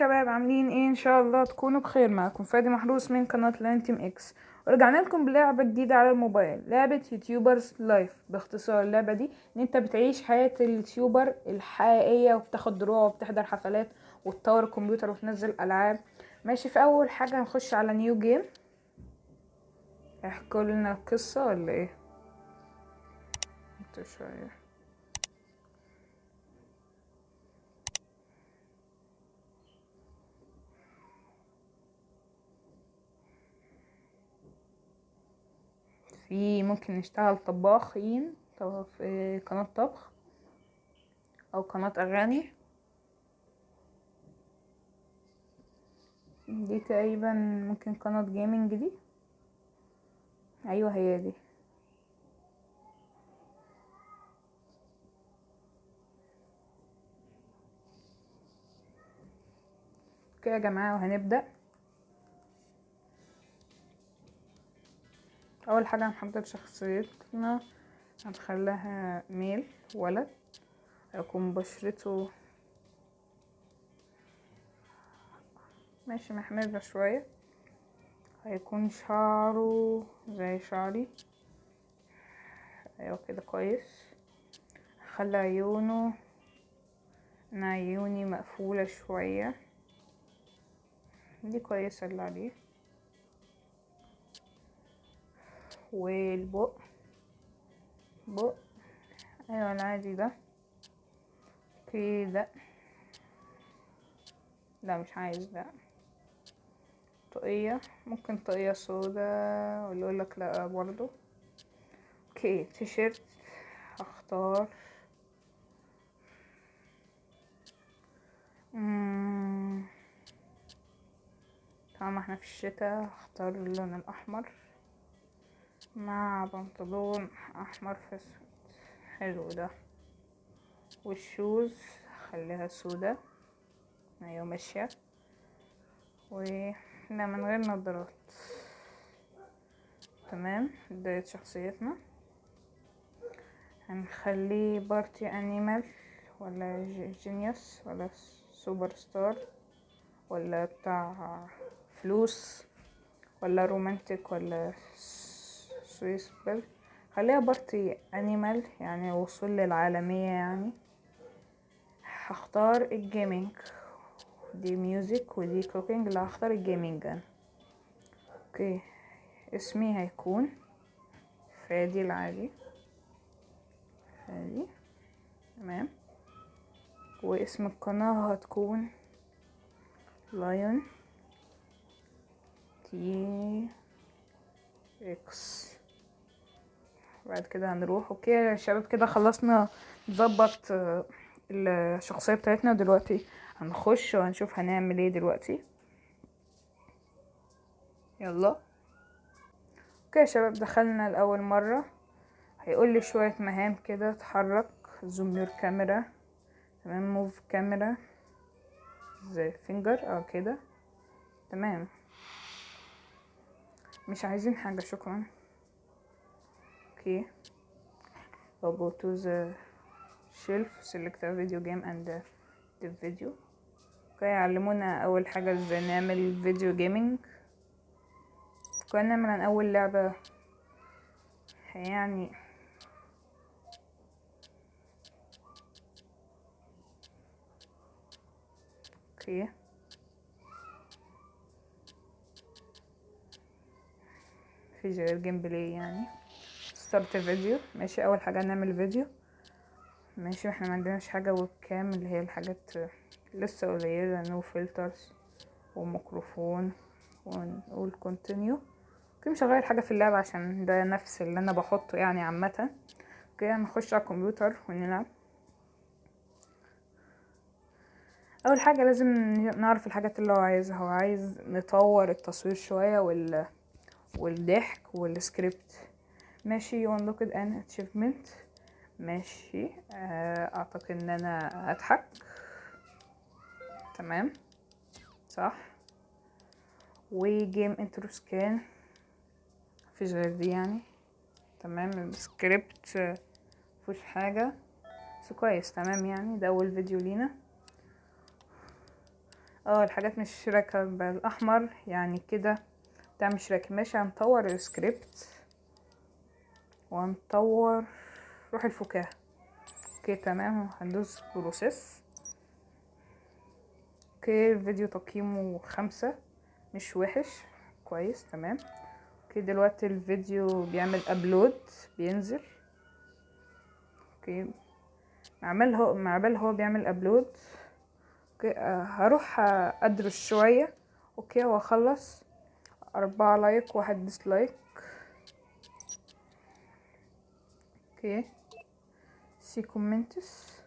شباب، عاملين ايه؟ ان شاء الله تكونوا بخير. معكم فادي محروس من قناة لانتيم اكس، ورجعنا لكم بلعبة جديدة على الموبايل، لعبة يوتيوبرز لايف. باختصار اللعبة دي ان انت بتعيش حياة اليوتيوبر الحقيقية، وبتاخد دروع وبتحضر حفلات وتطور الكمبيوتر وتنزل العاب. ماشي، في اول حاجة نخش على نيو جيم. احكوا لنا القصة ولا ايه؟ انت شوية. في ممكن نشتغل طباخين في قناة طبخ او قناة اغاني. دي تقريبا ممكن قناة جيمنج دي. ايوه هي دي. اوكي يا جماعة، وهنبدأ. اول حاجة هنحدد شخصيتنا، هنخليها ميل، ولد، هيكون بشرته ماشي محمرة شوية، هيكون شعره زي شعري. ايوه كده كويس. هخلي عيونه، انا عيوني مقفولة شوية، دي كويسة اللي عليه. والبق، بق ايوه العادي ده كده. لا مش عايز ده. طاقية، ممكن طاقية سودا، ولا يقولك لا برضو. اوكي تيشيرت، هختار طالما احنا في الشتاء هختار اللون الاحمر مع بنطلون احمر في اسود. حلو ده. والشوز خليها سودا، ايوه ماشية. لا من غير نظارات. تمام، بداية شخصيتنا هنخليه بارتي انيمال، ولا جينيوس، ولا سوبر ستار، ولا بتاع فلوس، ولا رومانتك، ولا سويسبل. خليها بارتي انيمال، يعني وصول للعالمية يعني. هختار الجيمنج، دي ميوزك ودي كوكينج. لا هختار الجيمنج انا. اوكي، اسمي هيكون فادي العادي، فادي. تمام. واسم القناة هتكون لايون تي اكس. بعد كده هنروح. اوكي يا شباب، كده خلصنا نظبط الشخصية بتاعتنا. دلوقتي هنخش وهنشوف هنعمل ايه دلوقتي. يلا. اوكي يا شباب، دخلنا لأول مرة. هيقول لي شوية مهام كده، اتحرك، زوم يور كاميرا، تمام، موف كاميرا زي فينجر او كده. تمام، مش عايزين حاجة، شكرا. اوكي، I'll go to the shelf, select a video game and the video. اوكي، علمونا اول حاجة ازاي نعمل فيديو جيمنج. كنا نعمل عن اول لعبة يعني. اوكي مفيش غير جيم بلاي يعني. ستارت فيديو، ماشي. اول حاجة نعمل فيديو، ماشي. احنا ما عندناش حاجة ويب كام، اللي هي الحاجات لسه قليلة. نو فلترز وميكروفون، ونقول كونتينيو. اوكي، مش هغير حاجة في اللعبة عشان ده نفس اللي انا بحطه يعني عامة. اوكي، هنخش على الكمبيوتر ونلعب. اول حاجة لازم نعرف الحاجات اللي هو عايزها. هو عايز نطور التصوير شوية والضحك والسكريبت. ماشي. unlocked an achievement، ماشي. اعتقد ان انا اضحك. تمام صح. وجيم انترو سكان، مفيش غير دي يعني. تمام. السكريبت مفيش حاجة، بس كويس. تمام يعني، ده اول فيديو لينا. الحاجات مش راكبة الاحمر يعني كده بتاع مش راكب. ماشي، هنطور السكريبت وهنطور روح الفكاهة. اوكي تمام، هندوس بروسيس. اوكي الفيديو تقييمه 5، مش وحش، كويس تمام. اوكي دلوقتي الفيديو بيعمل ابلود، بينزل. اوكي مع بال هو بيعمل ابلود. اوكي هروح ادرس شوية. اوكي هو خلص، 4 لايك 1 ديسلايك. اوكي سي كومنتس،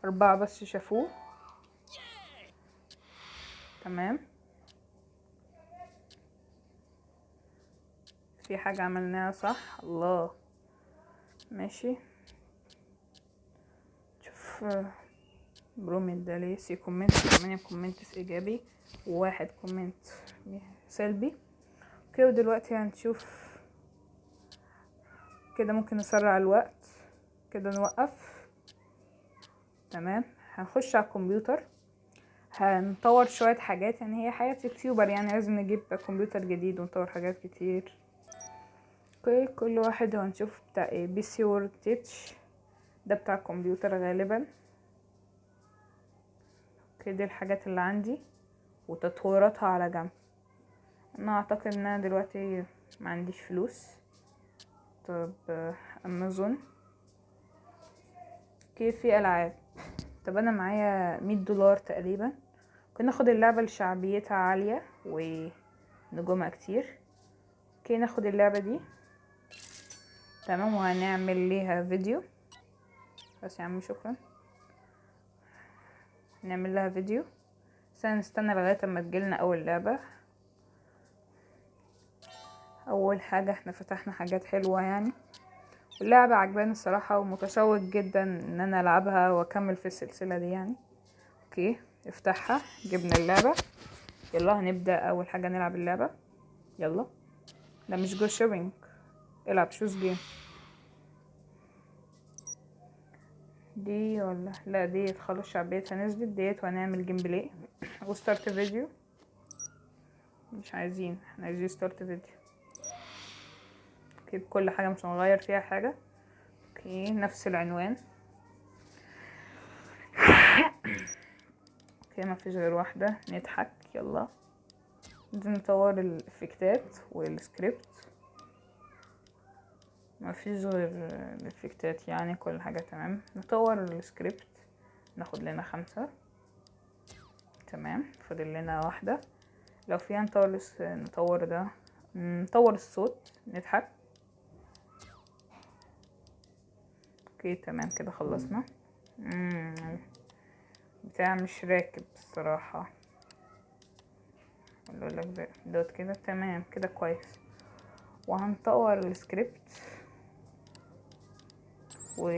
4 بس شافوه. تمام، في حاجة عملناها صح. الله، ماشي. شوف بروميت ده ليه سي كومنت، 8 كومنتس ايجابي و1 كومنت سلبي. اوكي ودلوقتي هنشوف كده، ممكن نسرع الوقت كده، نوقف. تمام، هنخش على الكمبيوتر، هنطور شوية حاجات. يعني هي حياة يوتيوبر، يعني لازم نجيب كمبيوتر جديد ونطور حاجات كتير. اوكي كل واحد هنشوف بتاع ايه. بي سي وورك تيتش ده بتاع الكمبيوتر غالبا. اوكي دي الحاجات اللي عندي وتطويراتها على جنب. انا اعتقد ان انا دلوقتي ما عنديش فلوس. طب امازون. اوكي في العاب. طب انا معايا $100 تقريبا. ممكن ناخد اللعبة اللي شعبيتها عالية ونجومها كتير. اوكي ناخد اللعبة دي. تمام، وهنعمل ليها فيديو. بس يا عم شكرا، نعمل لها فيديو. بس نستنى لغاية اما تجيلنا اول لعبة. اول حاجة احنا فتحنا حاجات حلوة يعني، اللعبة عجباني الصراحة ومتشوق جدا ان انا العبها واكمل في السلسلة دي يعني. اوكي افتحها، جبنا اللعبة. يلا هنبدأ اول حاجة نلعب اللعبة. يلا، ده مش جو شوبينج، العب شوز جيم. دي ولا لا، دي خلاص شعبيتها نزلت ديت، وهنعمل جيم بلاي وستارت فيديو. مش عايزين، احنا عايزين ستارت فيديو. اوكي بكل حاجة، مش هنغير فيها حاجة. اوكي نفس العنوان. اوكي ما فيش غير واحدة، نضحك. يلا لازم نطور الافكتات والسكريبت. ما فيش غير الافكتات يعني، كل حاجة تمام. نطور السكريبت، ناخد لنا 5. تمام، فاضل لنا واحدة. لو فيها نطور ده، نطور الصوت، نضحك. اوكي تمام كده خلصنا. بتاع مش راكب الصراحة. اقول لك ده دوت كده تمام كده كويس. وهنطور السكريبت و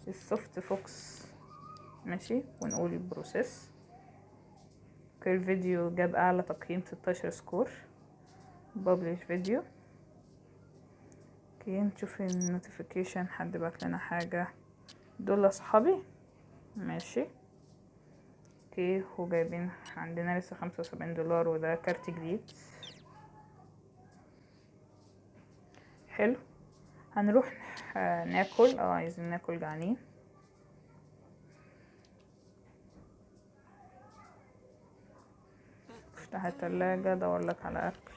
السوفت فوكس. ماشي، ونقول البروسيس. اوكي الفيديو جاب اعلى تقييم 16 سكور. بابليش فيديو. اوكي نشوف النوتيفيكيشن، حد بعت لنا حاجة. دول اصحابي. ماشي. اوكي وجايبين عندنا لسه $75 وده كارت جديد. حلو، هنروح ناكل. عايزين ناكل، جعانين. افتح التلاجة، ادورلك على اكل.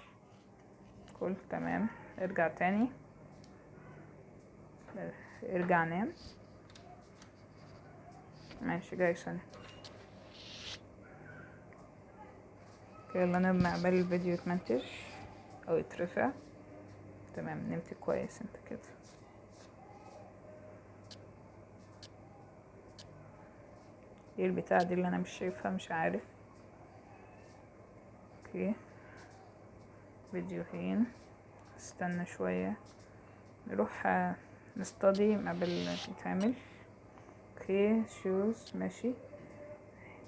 كل تمام، ارجع تاني، ارجع نام. ماشي جاي ثانية. يلا نام عقبال الفيديو يتمنتج او يترفع. تمام، نمت كويس انت كده. ايه البتاع دي اللي انا مش شايفها؟ مش عارف. اوكي فيديوهين، استنى شوية، نروح نستضي قبل يتعمل. اوكي شوز، ماشي.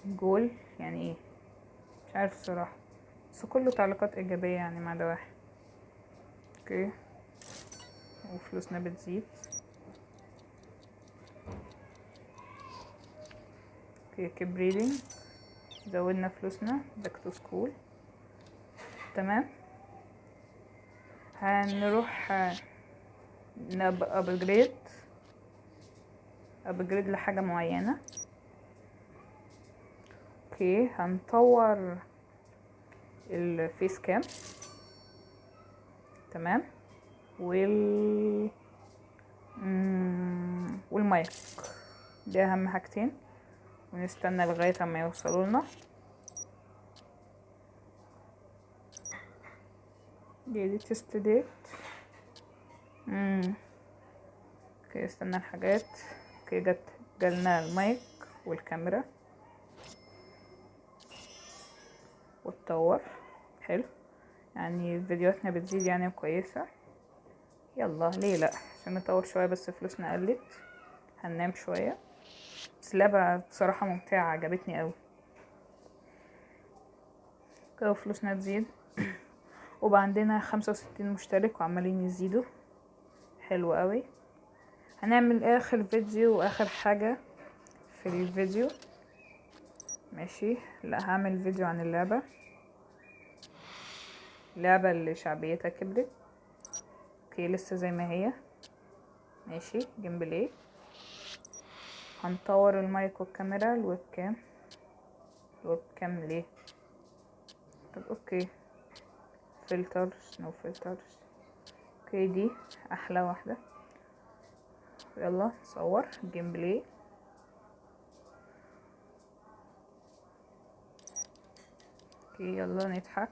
جول يعني ايه؟ مش عارف الصراحة، بس كله تعليقات ايجابية يعني ما عدا واحد. اوكي وفلوسنا بتزيد. اوكي كيب ريدنج. زودنا فلوسنا باك تو سكول. تمام. هنروح ابجريد لحاجة معينة. اوكي هنطور الفيس كام. تمام. والمايك، دي اهم حاجتين، ونستنى لغاية اما يوصلوا لنا. دي تيست ديت. اوكي استنى الحاجات. اوكي جالنا المايك والكاميرا واتطور. حلو، يعني فيديوهاتنا بتزيد يعني كويسة. يلا ليه لا، عشان نطور شوية بس فلوسنا قلت. هننام شوية، بس اللعبة بصراحة ممتعة عجبتني قوي. كده فلوسنا تزيد وبقى عندنا 65 مشترك وعمالين يزيدوا. حلو قوي. هنعمل اخر فيديو واخر حاجة في الفيديو. ماشي، لا هعمل فيديو عن اللعبة اللي شعبيتها كبرت. اوكي لسه زي ما هي. ماشي جيم بلاي. هنطور المايك والكاميرا. الويب كام ليه؟ طب اوكي فلترز، نو فلترز. اوكي دي احلى واحدة. يلا نصور جيم بلاي. اوكي يلا نضحك.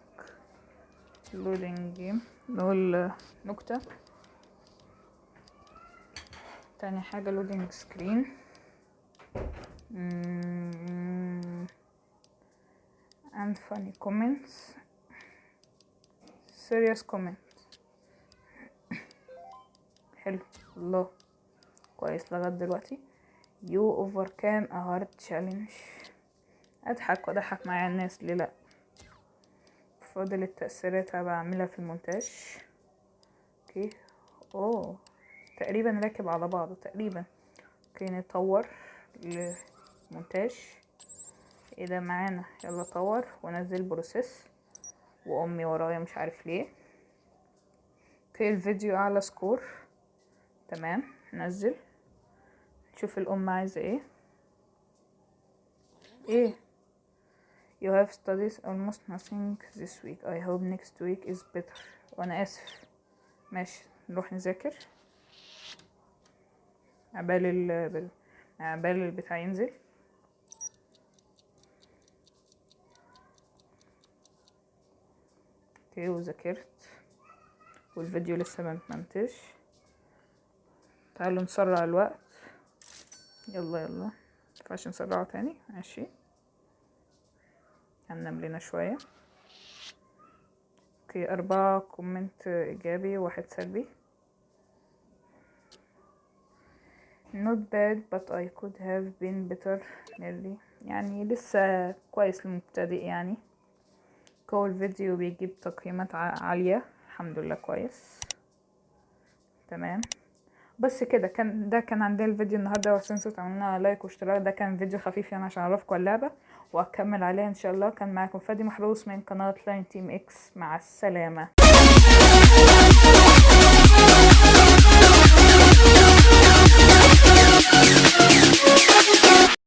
لودينج جيم. نقول نكتة. تاني حاجة لودينج سكرين. and funny comments, serious comments. حلو الله، كويس لغاية دلوقتي. you overcame a hard challenge. اضحك واضحك مع الناس ليه لا. فاضل التأثيرات هبقى اعملها في المونتاج. اوكي تقريبا راكب على بعضه تقريبا. اوكي نطور المونتاج. ايه ده معانا؟ يلا طور ونزل بروسيس، وامي ورايا مش عارف ليه. اوكي الفيديو اعلى سكور. تمام نزل. نشوف الام عايزه ايه. you have studied almost nothing this week, I hope next week is better. وانا اسف. ماشي نروح نذاكر عبال البتاع ينزل. اوكي وذاكرت والفيديو لسه ما اتمنتج. تعالوا نسرع الوقت. يلا مينفعش نسرعه تاني. ماشي هننام لنا شوية. اوكي 4 كومنت ايجابي و1 سلبي. not bad but I could have been better nearly. يعني لسه كويس للمبتدئ يعني. كل فيديو بيجيب تقييمات عالية الحمد لله كويس. تمام بس كده ده كان عندنا الفيديو النهارده. وتنسوا تعملوا لايك واشتراك. ده كان فيديو خفيف يعني عشان اعرفكم اللعبه واكمل عليها ان شاء الله. كان معاكم فادي محروس من قناه لاين تيم اكس. مع السلامه.